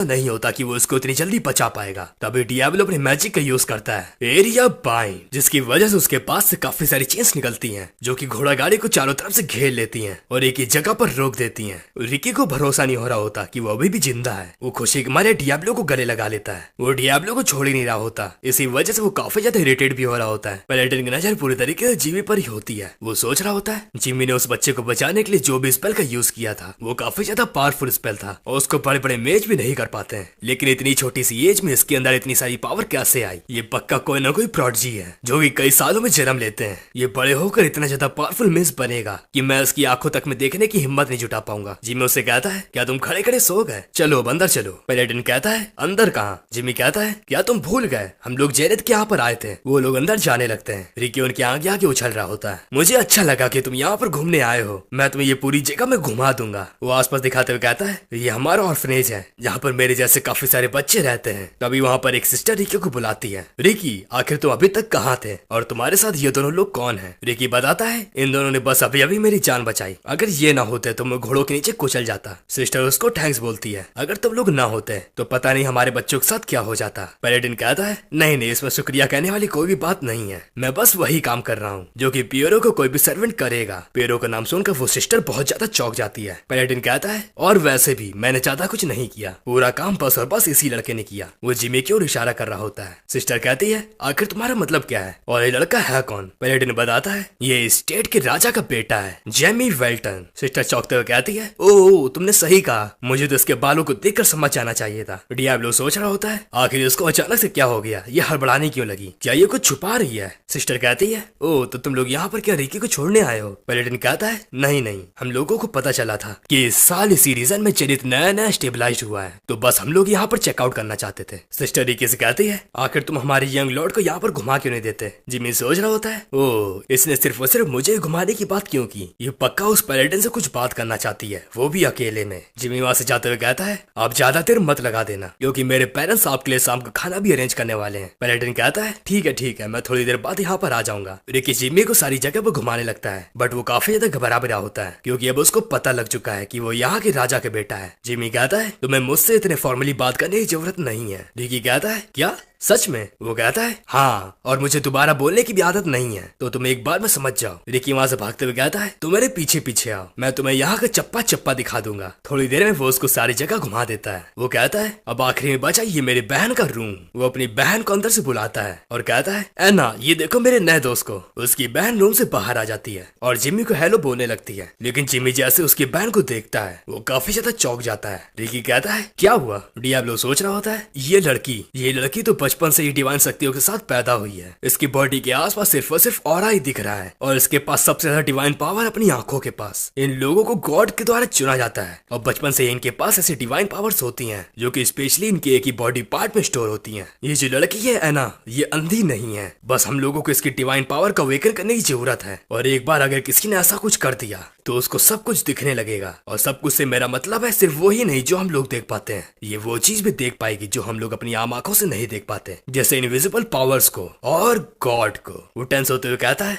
नहीं होता कि वो उसको इतनी जल्दी बचा पाएगा। तभी डियाब्लो अपने मैजिक का यूज करता है एरिया बाइंड, जिसकी वजह से उसके पास से काफी सारी चेन्स निकलती हैं जो कि घोड़ा गाड़ी को चारों तरफ से घेर लेती हैं और एक ही जगह पर रोक देती हैं। रिकी को भरोसा नहीं हो रहा होता कि वो अभी भी जिंदा है। वो खुशी के मारे डियाब्लो को गले लगा लेता है। वो डियाब्लो को छोड़ ही नहीं रहा होता, इसी वजह से वो काफी ज्यादा इरिटेट भी हो रहा होता है। पैलेडिन की नजर पूरी तरीके से जिमी पर ही होती है। वो सोच रहा होता है जिमी ने उस बच्चे को बचाने के लिए जो भी स्पेल का यूज किया था वो काफी ज्यादा पावरफुल स्पेल था और उसको बड़े बड़े मेज भी नहीं कर पाते हैं, लेकिन इतनी छोटी सी एज में इसके अंदर इतनी सारी पावर कैसे आई? ये पक्का कोई ना कोई प्रोडिजी है जो भी कई सालों में जन्म लेते हैं। ये बड़े होकर इतना ज्यादा पावरफुल मेज बनेगा कि मैं उसकी आंखों तक में देखने की हिम्मत नहीं जुटा पाऊंगा। जिमी उससे कहता है क्या तुम खड़े खड़े सो गए? चलो अब अंदर चलो। पैलेडिन कहता है अंदर कहाँ? जिमी कहता है क्या तुम भूल गए हम लोग जेनेट के यहाँ पर आए थे। वो लोग अंदर जाने लगते हैं। रिकी उनके आगे आगे उछल रहा होता है। मुझे अच्छा लगा कि तुम यहाँ पर घूमने आए हो, मैं तुम्हें ये पूरी जगह में घुमा दूंगा। वो आसपास दिखाते हुए कहता है ये हमारा ऑर्फनेज है जहाँ पर मेरे जैसे काफी सारे बच्चे रहते हैं। तभी वहाँ पर एक सिस्टर रिकी को बुलाती है। रिकी आखिर तुम अभी तक कहाँ थे और तुम्हारे साथ ये दोनों लोग कौन हैं? रिकी बताता है इन दोनों ने बस अभी अभी मेरी जान बचाई, अगर ये ना होते तो मैं घोड़ों के नीचे कुचल जाता। सिस्टर उसको थैंक्स बोलती है, अगर तुम लोग ना होते तो पता नहीं हमारे बच्चों के साथ क्या हो जाता। पैलेडिन कहता है नहीं नहीं, इसमें शुक्रिया कहने वाली कोई भी बात नहीं है, मैं बस वही काम कर रहा हूँ जो कि पियरो को कोई भी सर्वेंट करेगा। पियरो का नाम सुनकर वो सिस्टर बहुत ज्यादा चौंक जाती है। पैलेडिन कहता है और वैसे भी मैंने ज्यादा कुछ नहीं किया, पूरा काम बस और बस इसी लड़के ने किया। वो जिमी की ओर इशारा कर रहा होता है। सिस्टर कहती है आखिर तुम्हारा मतलब क्या है और ये लड़का है कौन? पैलेडिन बताता है ये स्टेट के राजा का बेटा है, जेमी वेल्टन। सिस्टर चौंकते हुए कहती है ओ तुमने सही कहा, मुझे तो इसके बालों को देखकर समझ आना चाहिए था। डियाब्लो सोच रहा होता है आखिर इसको अचानक से क्या हो गया, ये हड़बड़ाने क्यों लगी, क्या ये कुछ छुपा रही है? सिस्टर कहती है ओ तो तुम लोग यहाँ पर क्या रिकी को छोड़ने आए हो? पैलेडिन कहता है नहीं नहीं, हम लोगों को पता चला था कि इस साल इसी रीजन में जेनिथ नया नया स्टेबलाइज हुआ है, तो बस हम लोग यहाँ पर चेकआउट करना चाहते थे। सिस्टर रिकी से कहती है आखिर तुम हमारे यंग लॉर्ड को यहाँ पर घुमा क्यों नहीं देते? जिमी सोच रहा होता है ओ इसने सिर्फ और सिर्फ मुझे घुमाने की बात क्यों की, ये पक्का उस पैलेडिन से कुछ बात करना चाहती है, वो भी अकेले में। जिमी वहाँ से जाते हुए कहता है आप ज्यादा देर मत लगा देना क्योंकि मेरे पेरेंट्स आपके लिए शाम का खाना भी अरेंज करने वाले हैं। पैलेडिन कहता है ठीक है मैं थोड़ी देर बाद यहाँ पर आ जाऊंगा। रिकी जिमी को सारी जगह पर घुमाने लगता है बट वो काफी ज्यादा घबरा भी रहा होता है क्योंकि अब उसको पता लग चुका है कि वो यहाँ के राजा के बेटा है। जिमी कहता है तुम्हें मुझसे इतने फॉर्मली बात करने की जरूरत नहीं है। रिकी कहता है क्या सच में? वो कहता है हाँ, और मुझे दोबारा बोलने की भी आदत नहीं है, तो तुम एक बार में समझ जाओ। रिकी वहाँ से भागते हुए कहता है तुम मेरे पीछे पीछे आओ, मैं तुम्हें यहाँ का चप्पा चप्पा दिखा दूंगा। थोड़ी देर में वो उसको सारी जगह घुमा देता है। वो कहता है अब आखिरी में बचा ये मेरी बहन का रूम। वो अपनी बहन को अंदर से बुलाता है और कहता है एना ये देखो मेरे नए दोस्त को। उसकी बहन रूम से बाहर आ जाती है और जिमी को हेलो बोलने लगती है, लेकिन जिमी जैसे उसकी बहन को देखता है वो काफी ज्यादा चौंक जाता है। रिकी कहता है क्या हुआ? डियाब्लो सोच रहा होता है ये लड़की तो बचपन से ही डिवाइन शक्तियों के साथ पैदा हुई है, इसकी बॉडी के आसपास सिर्फ और सिर्फ ऑरा ही दिख रहा है और इसके पास सबसे ज्यादा डिवाइन पावर अपनी आंखों के पास। इन लोगों को गॉड के द्वारा चुना जाता है और बचपन से इनके पास ऐसी डिवाइन पावर्स होती हैं जो कि स्पेशली इनके एक ही बॉडी पार्ट में स्टोर होती हैं। ये जो लड़की है एना ये अंधी नहीं है, बस हम लोगों को इसकी डिवाइन पावर का अवेकन करने की जरूरत है और एक बार अगर किसी ने ऐसा कुछ कर दिया तो उसको सब कुछ दिखने लगेगा और सब कुछ से मेरा मतलब है सिर्फ वो ही नहीं जो हम लोग देख पाते हैं, ये वो चीज भी देख पाएगी जो हम लोग अपनी आम आंखों से नहीं देख पाते, जैसे इनविजिबल पावर्स को और गॉड को। वो टेंस होते हुए कहता है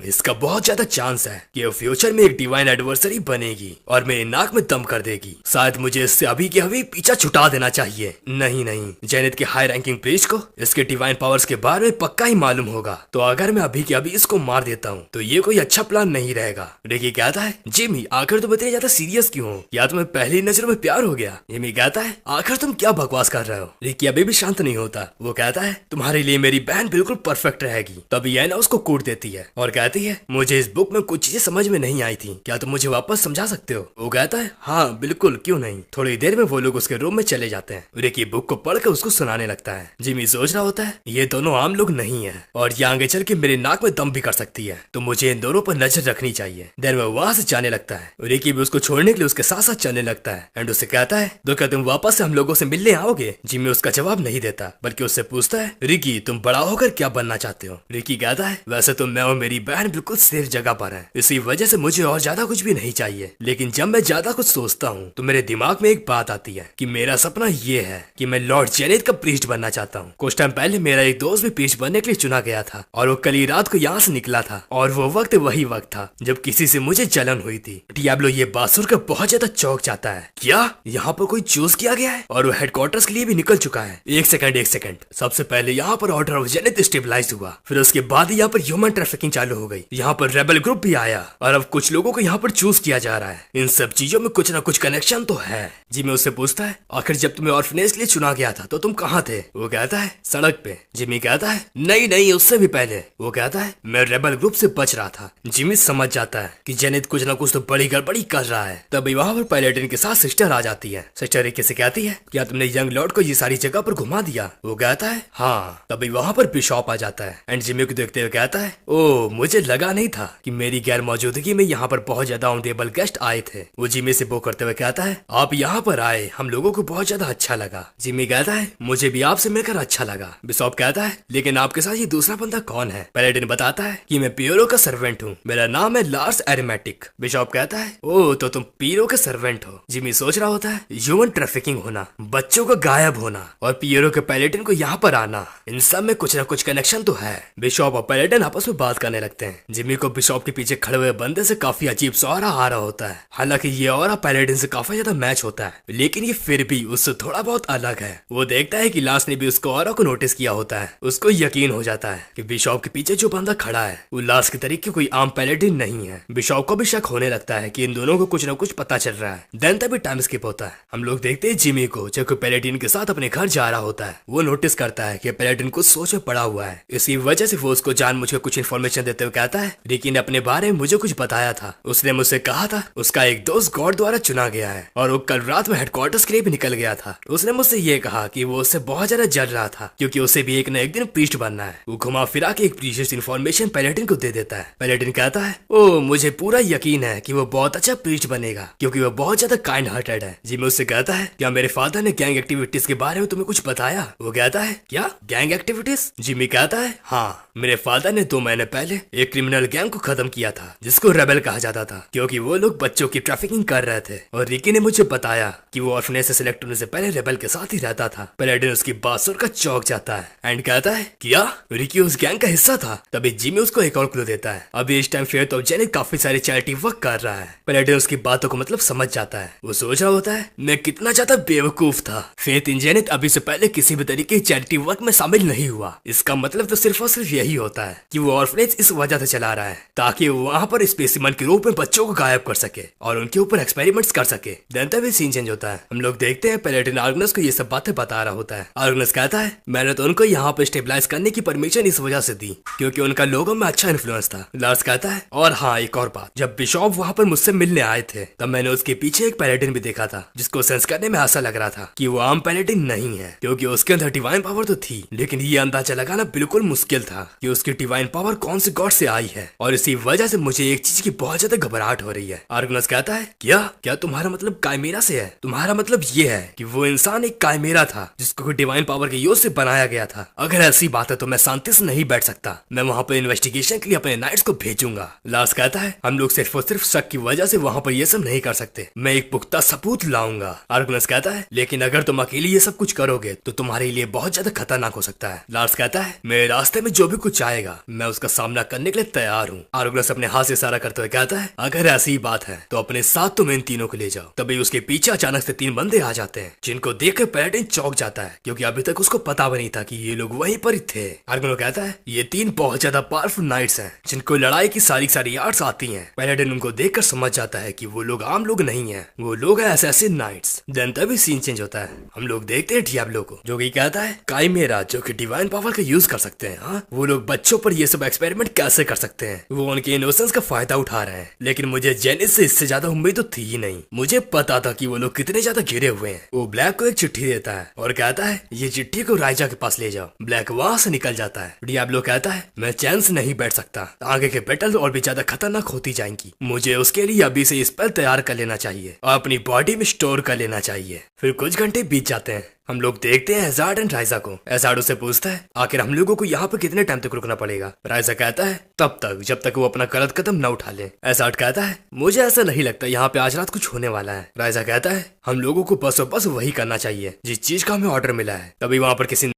इसका बहुत ज्यादा चांस है कि वो फ्यूचर में एक डिवाइन एडवर्सरी बनेगी और मेरी नाक में दम कर देगी। शायद मुझे इससे अभी के अभी पीछा छुटा देना चाहिए। नहीं, जेनिथ के हाई रैंकिंग प्रीस्ट को इसके डिवाइन पावर्स के बारे में पक्का ही मालूम होगा, तो अगर मैं अभी के अभी इसको मार देता हूँ तो ये कोई अच्छा प्लान नहीं रहेगा। रिकी कहता है जिमी आखिर तुम इतने ज्यादा सीरियस क्यों हो, या तुम्हें पहली नजर में प्यार हो गया? जिमी कहता है आखिर तुम क्या बकवास कर रहे हो? रिकी अभी भी शांत नहीं होता। वो कहता है तुम्हारे लिए मेरी बहन बिल्कुल परफेक्ट रहेगी। तभी एना उसको कूट देती है और कहती है मुझे इस बुक में कुछ चीजें समझ में नहीं आई थी, क्या तुम मुझे वापस समझा सकते हो? वो कहता है हाँ बिल्कुल, क्यों नहीं। थोड़ी देर में वो लोग उसके रूम में चले जाते हैं। रिकी बुक को पढ़कर उसको सुनाने लगता है। जिमी सोच रहा होता है ये दोनों आम लोग नहीं है और ये आगे चल के मेरे नाक में दम भी कर सकती है, तो मुझे इन दोनों पर नजर रखनी चाहिए। देन वो वहां से जाने लगता है। रिकी भी उसको छोड़ने के लिए उसके साथ साथ चलने लगता है एंड उससे कहता है तो क्या तुम वापस से हम लोगों से मिलने आओगे? जिमी उसका जवाब नहीं देता बल्कि उससे पूछता है रिकी तुम बड़ा होकर क्या बनना चाहते हो? रिकी कहता है वैसे तो मैं और मेरी बहन बिल्कुल सेफ जगह पर है, इसी वजह से मुझे और ज्यादा कुछ भी नहीं चाहिए, लेकिन जब मैं ज्यादा कुछ सोचता हूँ तो मेरे दिमाग में एक बात आती है कि मेरा सपना ये है कि मैं लॉर्ड जेनेथ का प्रीस्ट बनना चाहता हूँ। कुछ टाइम पहले मेरा एक दोस्त भी प्रीस्ट बनने के लिए चुना गया था और वो कल ही रात को यहाँ से निकला था और वो वक्त वही वक्त था जब किसी से मुझे जलन हुई थी। डियाब्लो ये बात सुनकर बहुत ज्यादा चौंक जाता है। क्या यहाँ पर कोई चूज किया गया है और वो हेडक्वार्टर्स के लिए भी निकल चुका है? एक सेकंड, सबसे पहले यहाँ पर ऑर्डर ऑफ जेनिथ स्टेबलाइज हुआ, फिर उसके बाद यहाँ पर ह्यूमन ट्रैफिकिंग चालू हो गई। यहाँ पर रेबल ग्रुप भी आया और अब कुछ लोगों को यहाँ पर चूज किया जा रहा है। इन सब चीजों में कुछ ना कुछ कनेक्शन तो है। जिमी उससे पूछता है, आखिर जब तुम्हें ऑर्फनेज के लिए चुना गया था तो तुम कहाँ थे? वो कहता है, सड़क पे। जिमी कहता है, नहीं उससे भी पहले। वो कहता है, मैं रेबल ग्रुप से बच रहा था। जिमी समझ जाता है कि जेनिथ कुछ ना कुछ तो बड़ी गड़बड़ी कर रहा है। तभी वहाँ पर पैलेटिन के साथ सिस्टर आ जाती है। सिस्टर एक से कहती है, क्या तुमने यंग लॉर्ड को ये सारी जगह पर घुमा दिया? वो कहता है, हाँ। तभी वहाँ पर बिशॉप आ जाता है एंड जिमी को देखते हुए कहता है, ओ मुझे लगा नहीं था कि मेरी गैर मौजूदगी में यहाँ पर बहुत ज्यादा ऑनरेबल गेस्ट आए थे। वो जिमी से वो करते हुए कहता है, आप यहाँ पर आए हम लोगों को बहुत ज्यादा अच्छा लगा। जिमी कहता है, मुझे भी आपसे मिलकर अच्छा लगा। बिशॉप कहता है, लेकिन आपके साथ ये दूसरा बंदा कौन है? पैलेटिन बताता है कि मैं पियरो का सर्वेंट हूँ, मेरा नाम है लार्स एरिमेटिक। बिशॉप कहता है, ओ तो तुम पियरो के सर्वेंट हो। जिमी सोच रहा होता है, ह्यूमन ट्रैफिकिंग होना, बच्चों का गायब होना और पियरो के पैलेटिन को यहाँ पर आना, इन सब में कुछ न कुछ कनेक्शन तो है। बिशॉप और पैलेटिन आपस में बात करने लगते हैं। जिमी को बिशॉप के पीछे खड़े हुए बंदे से काफी अजीब सा ऑरा आ रहा होता है। हालांकि ये ऑरा पैलेटिन से काफी ज्यादा मैच होता है, लेकिन ये फिर भी उससे थोड़ा बहुत अलग है। वो देखता है कि लार्स ने भी उसको ऑरा को नोटिस किया होता है। उसको यकीन हो जाता है कि बिशॉप के पीछे जो बंदा खड़ा है वो लार्स के तरीके कोई आम पैलेटिन नहीं है। बिशॉप को भी शक होने लगता है कि इन दोनों को कुछ न कुछ पता चल रहा है। देन तभी टाइम स्किप होता है। हम लोग देखते हैं जिमी को जब कोई पैलेटिन के साथ अपने घर जा रहा होता है। वो नोटिस करता है कि पैलेटिन कुछ सोच में पड़ा हुआ है। इसी वजह से वो उसको जानबूझकर कुछ इन्फॉर्मेशन देते हुए कहता है, रिकी ने अपने बारे में मुझे कुछ बताया था। उसने मुझसे कहा था उसका एक दोस्त गॉड द्वारा चुना गया है और वो कल रात में हेडक्वार्टर्स के लिए भी निकल गया था। उसने मुझसे ये कहा कि वो उससे बहुत ज्यादा जल रहा था क्योंकि उसे भी एक न एक दिन प्रीस्ट बनना है। वो घुमा फिरा के एक प्रीशियस इन्फॉर्मेशन पैलेटिन को दे देता है। पैलेटिन कहता है, ओ मुझे पूरा यकीन है कि वो बहुत अच्छा प्रीस्ट बनेगा क्योंकि वो बहुत ज्यादा काइंड हार्टेड है। जिमी उससे कहता है, क्या मेरे फादर ने गैंग एक्टिविटीज के बारे में तुम्हें कुछ बताया? वो कहता है, क्या गैंग एक्टिविटीज? जिमी कहता है, हाँ मेरे फादर ने 2 महीने पहले एक क्रिमिनल गैंग को खत्म किया था जिसको रेबल कहा जाता था क्योंकि वो लोग बच्चों की ट्रैफिकिंग कर रहे थे। और रिकी ने मुझे बताया कि वो ऑर्फनेज से सिलेक्ट होने से पहले रेबल के साथ ही रहता था। पैलेटिन उसकी बात सुनकर चौंक जाता है एंड कहता है, क्या रिकी उस गैंग का हिस्सा था? तभी जिमी उसको एक और क्लू देता है। अभी इस टाइम फेथ ऑफ जेनिथ काफी सारे चैरिटी वर्क कर रहा है। पैलेटिन उसकी बातों को मतलब समझ जाता है। वो सोच रहा होता है, मैं कितना ज्यादा बेवकूफ था। फेथ इन जेनिथ अभी से पहले किसी भी तरीके की चैरिटी वर्क में शामिल नहीं हुआ। इसका मतलब तो सिर्फ और सिर्फ यही होता है कि वो ऑर्फनेज इस वजह से चला रहा है ताकि वो वहाँ पर स्पेसिमन के रूप में बच्चों को गायब कर सके और उनके ऊपर एक्सपेरिमेंट्स कर सके। देन तभी सीन चेंज होता है। हम लोग देखते हैं पैलेटिन आर्गनस को ये सब बातें बता रहा होता है। आर्गनस कहता है, मैंने तो उनको यहाँ पर स्टेबलाइज करने की परमिशन इस वजह से दी क्योंकि उनका लोगों में अच्छा इन्फ्लुएंस था। लार्स कहता है, और हाँ एक और बात, जब बिशॉप वहाँ पर मुझसे मिलने आए थे तब मैंने उसके पीछे एक पैलेटिन भी देखा था जिसको सेंस करने में ऐसा लग रहा था कि वो आम पैलेटिन नहीं है क्योंकि उसके अंदर डिवाइन पावर तो थी, लेकिन ये अंदाजा लगाना बिल्कुल मुश्किल था कि उसकी डिवाइन पावर कौन से गॉड से आई है। और इसी वजह से मुझे एक चीज की बहुत ज्यादा घबराहट हो रही है। आर्गनस कहता है, क्या तुम्हारा मतलब काइमेरा से है? तुम्हारा मतलब ये है कि वो इंसान एक काइमेरा था जिसको डिवाइन पावर के यूज से बनाया गया था? अगर ऐसी बात है तो मैं शांति से नहीं बैठ सकता, मैं वहाँ पर इन्वेस्टिगेशन के लिए अपने नाइट्स को भेजूंगा। लार्स कहता है, हम लोग सिर्फ और सिर्फ शक की वजह से वहाँ पर ये सब नहीं कर सकते, मैं एक पुख्ता सबूत लाऊंगा। आर्गनस कहता है, लेकिन अगर तुम अकेले ये सब कुछ करोगे तो तुम्हारे लिए बहुत ज्यादा खतरनाक हो सकता है। लार्स कहता है, मेरे रास्ते में जो भी कुछ आएगा मैं उसका सामना करने के लिए तैयार हूँ। आर्गनस अपने हाथ से इशारा करते हुए कहता है, अगर ऐसी बात है तो अपने साथ तुम इन तीनों को ले जाओ। तभी उसके पीछे अचानक से 3 बंदे आ जाते हैं जिनको देखकर पैलेटिन चौंक जाता है क्योंकि अभी तक उसको पता भी नहीं था कि ये लोग वहीं पर ही थे। आर्गनस कहता है, ये 3 बहुत ज्यादा पावरफुल नाइट्स हैं जिनको लड़ाई की सारी आर्ट्स आती हैं। पैलेटिन उनको देखकर समझ जाता है कि वो लोग आम लोग नहीं है, वो लोग है असैसिन नाइट्स। देन तभी सीन चेंज होता है। हम लोग देखते हैं डियाब्लो को जो कि कहता है, काइमेरा जो कि डिवाइन पावर का यूज कर सकते हैं, हाँ वो लोग बच्चों पर ये सब एक्सपेरिमेंट कैसे कर सकते हैं? वो उनके इनोसेंस का फायदा उठा रहे हैं। लेकिन मुझे जेनिथ से इससे ज्यादा उम्मीद तो थी ही नहीं। मुझे पता था कि वो लोग कितने ज्यादा घिरे हुए हैं। वो ब्लैक को एक चिट्ठी देता है और कहता है, ये चिट्ठी को राइजा के पास ले जाओ। ब्लैक वहां से निकल जाता है। डियाब्लो कहता है, मैं चैन से नहीं बैठ सकता, आगे के बैटल और भी ज्यादा खतरनाक होती जाएंगी। मुझे उसके लिए अभी से स्पेल तैयार कर लेना चाहिए और अपनी बॉडी में स्टोर कर लेना चाहिए। फिर कुछ घंटे बीत जाते हैं। हम लोग देखते हैं एजार्ड एंड राइजा को। एजार्ड उससे पूछता है, आखिर हम लोगों को यहाँ पर कितने टाइम तक रुकना पड़ेगा? राइजा कहता है, तब तक जब तक वो अपना गलत कदम न उठा ले। एजार्ड कहता है, मुझे ऐसा नहीं लगता यहाँ पे आज रात कुछ होने वाला है। राइजा कहता है, हम लोगों को बस और बस वही करना चाहिए जिस चीज का हमें ऑर्डर मिला है। तभी वहाँ पर किसी